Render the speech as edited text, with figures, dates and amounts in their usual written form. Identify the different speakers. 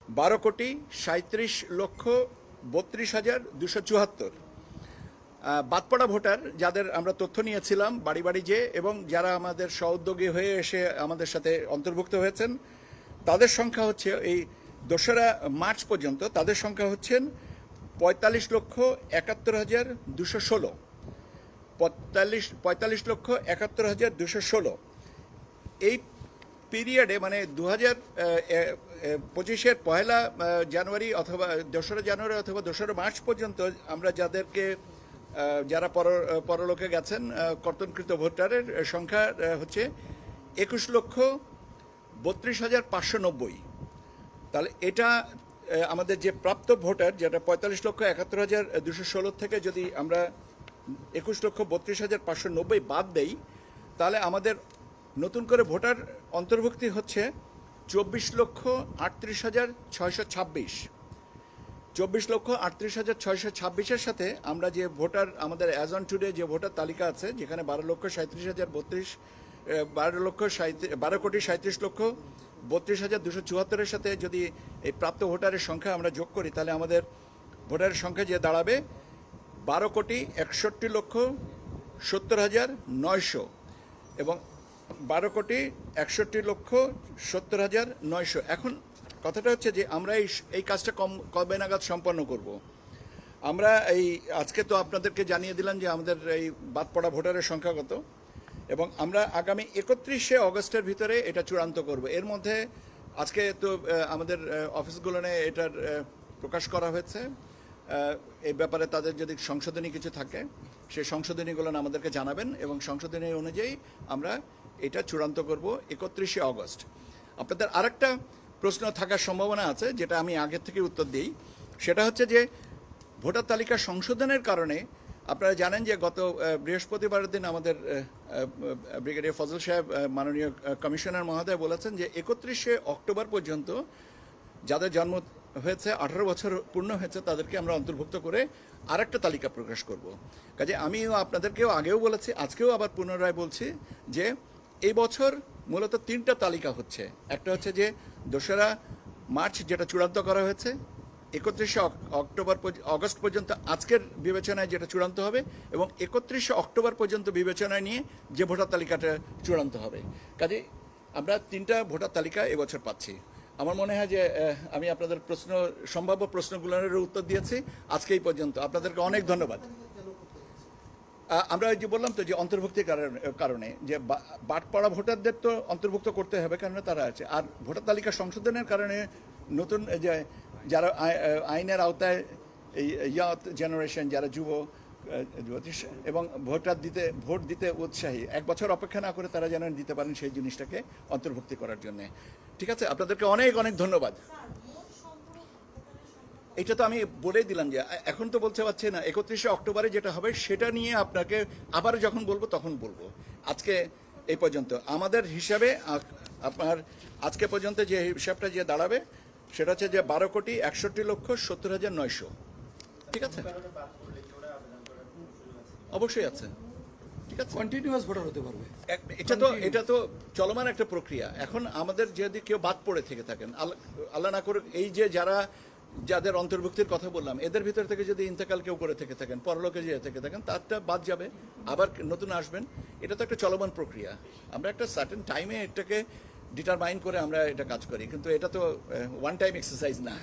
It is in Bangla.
Speaker 1: 12,37,32,74 বাদপড়া ভোটার যাদের আমরা তথ্য নিয়েছিলাম বাড়ি বাড়ি যে, এবং যারা আমাদের সহোদ্যোগী হয়ে এসে আমাদের সাথে অন্তর্ভুক্ত হয়েছেন তাদের সংখ্যা হচ্ছে এই 2রা মার্চ পর্যন্ত তাদের সংখ্যা হচ্ছেন 45,71,216। 45,71,216 এই পিরিয়ডে, মানে 2025-এর 1 জানুয়ারি অথবা 2রা জানুয়ারি অথবা 2রা মার্চ পর্যন্ত আমরা যারা পরলোকে গেছেন কর্তনকৃত ভোটারের সংখ্যা হচ্ছে 21,32,590। তাহলে এটা আমাদের যে প্রাপ্ত ভোটার, যেটা 45,71,216 থেকে যদি আমরা 21,32,590 বাদ দেই, তাহলে আমাদের নতুন করে ভোটার অন্তর্ভুক্তি হচ্ছে 24,38,626। 24,38,626-এর সাথে আমরা যে ভোটার আমাদের অ্যাজ অন টুডে যে ভোটার তালিকা আছে, যেখানে 12,37,32,74-এর সাথে যদি এই প্রাপ্ত ভোটারের সংখ্যা আমরা যোগ করি, তাহলে আমাদের ভোটারের সংখ্যা যে দাঁড়াবে 12,61,70,900 এবং 12,61,70,900। এখন কথাটা হচ্ছে যে আমরা এই কাজটা কবে নাগাদ সম্পন্ন করব। আমরা আজকে তো আপনাদেরকে জানিয়ে দিলাম যে আমাদের এই বাদ পড়া ভোটারের সংখ্যা কত, এবং আমরা আগামী 31শে অগস্টের ভিতরে এটা চূড়ান্ত করব। এর মধ্যে আজকে তো আমাদের অফিসগুলোনে এটার প্রকাশ করা হয়েছে। এই ব্যাপারে তাদের যদি সংশোধনী কিছু থাকে সেই সংশোধনীগুলো আমাদেরকে জানাবেন, এবং সংশোধনী অনুযায়ী আমরা এটা চূড়ান্ত করব 31শে অগস্ট। আপনাদের আরেকটা প্রশ্ন থাকার সম্ভাবনা আছে, যেটা আমি আগের থেকে উত্তর দিই। সেটা হচ্ছে যে ভোটার তালিকা সংশোধনের কারণে আপনারা জানেন যে গত বৃহস্পতিবারের দিন আমাদের ব্রিগেডিয়ার ফজল সাহেব, মাননীয় কমিশনার মহোদয় বলেছেন যে 31শে অক্টোবর পর্যন্ত যাদের জন্ম হয়েছে 18 বছর পূর্ণ হয়েছে তাদেরকে আমরা অন্তর্ভুক্ত করে আরেকটা তালিকা প্রকাশ করব। কাজে আমিও আপনাদেরকেও আগেও বলেছি, আজকেও আবার পুনরায় বলছি যে এই বছর মূলত 3টা তালিকা হচ্ছে। একটা হচ্ছে যে 2রা মার্চ যেটা চূড়ান্ত করা হয়েছে, 31শে অগস্ট পর্যন্ত আজকের বিবেচনায় যেটা চূড়ান্ত হবে, এবং 31শে অক্টোবর পর্যন্ত বিবেচনায় নিয়ে যে ভোটার তালিকাটা চূড়ান্ত হবে। কাজে আমরা 3টা ভোটার তালিকা এবছর পাচ্ছি। আমার মনে হয় যে আমি আপনাদের সম্ভাব্য প্রশ্নগুলোর উত্তর দিয়েছি আজকে এই পর্যন্ত। আপনাদেরকে অনেক ধন্যবাদ। আমরা যে বললাম তো যে অন্তর্ভুক্তির কারণে যে বাদপড়া ভোটারদের তো অন্তর্ভুক্ত করতে হবে, কারণ তারা আছে। আর ভোটার তালিকা সংশোধনের কারণে নতুন যে যারা আইনের আওতায় এই ইয়াং জেনারেশন, যারা যুবতী এবং ভোট দিতে উৎসাহী, 1 বছর অপেক্ষা না করে তারা যেন দিতে পারেন সেই জিনিসটাকে অন্তর্ভুক্তি করার জন্য। ঠিক আছে, আপনাদেরকে অনেক অনেক ধন্যবাদ। এটা তো আমি বলেই দিলাম যে এখন তো বলতে পারছি না, 31শে অক্টোবরে যেটা হবে সেটা নিয়ে আপনাকে আবার যখন বলবো তখন বলবো। আজকে এই পর্যন্ত আমাদের হিসাবে আপনার আজকে পর্যন্ত যে হিসাবটা যে দাঁড়াবে সেটা হচ্ছে যে 12,61,70,900। ঠিক আছে, অবশ্যই আছে। ঠিক আছে,
Speaker 2: কন্টিনিউয়াস ভোটার হতে পারবে।
Speaker 1: এটা তো চলমান একটা প্রক্রিয়া। এখন আমাদের যদি কেউ বাদ পড়ে থেকে থাকেন, আল্লাহ না করুক, এই যে যাদের অন্তর্ভুক্তির কথা বললাম, এদের ভিতর থেকে যদি ইন্তেকাল কেউ করে থেকে থাকেন, পরলোকে যেয়ে থেকে থাকেন, তারটা বাদ যাবে, আবার নতুন আসবেন। এটা তো একটা চলমান প্রক্রিয়া। আমরা একটা সার্টেন টাইমে এটাকে ডিটারমাইন করে আমরা এটা কাজ করি, কিন্তু এটা তো ওয়ান টাইম এক্সারসাইজ না।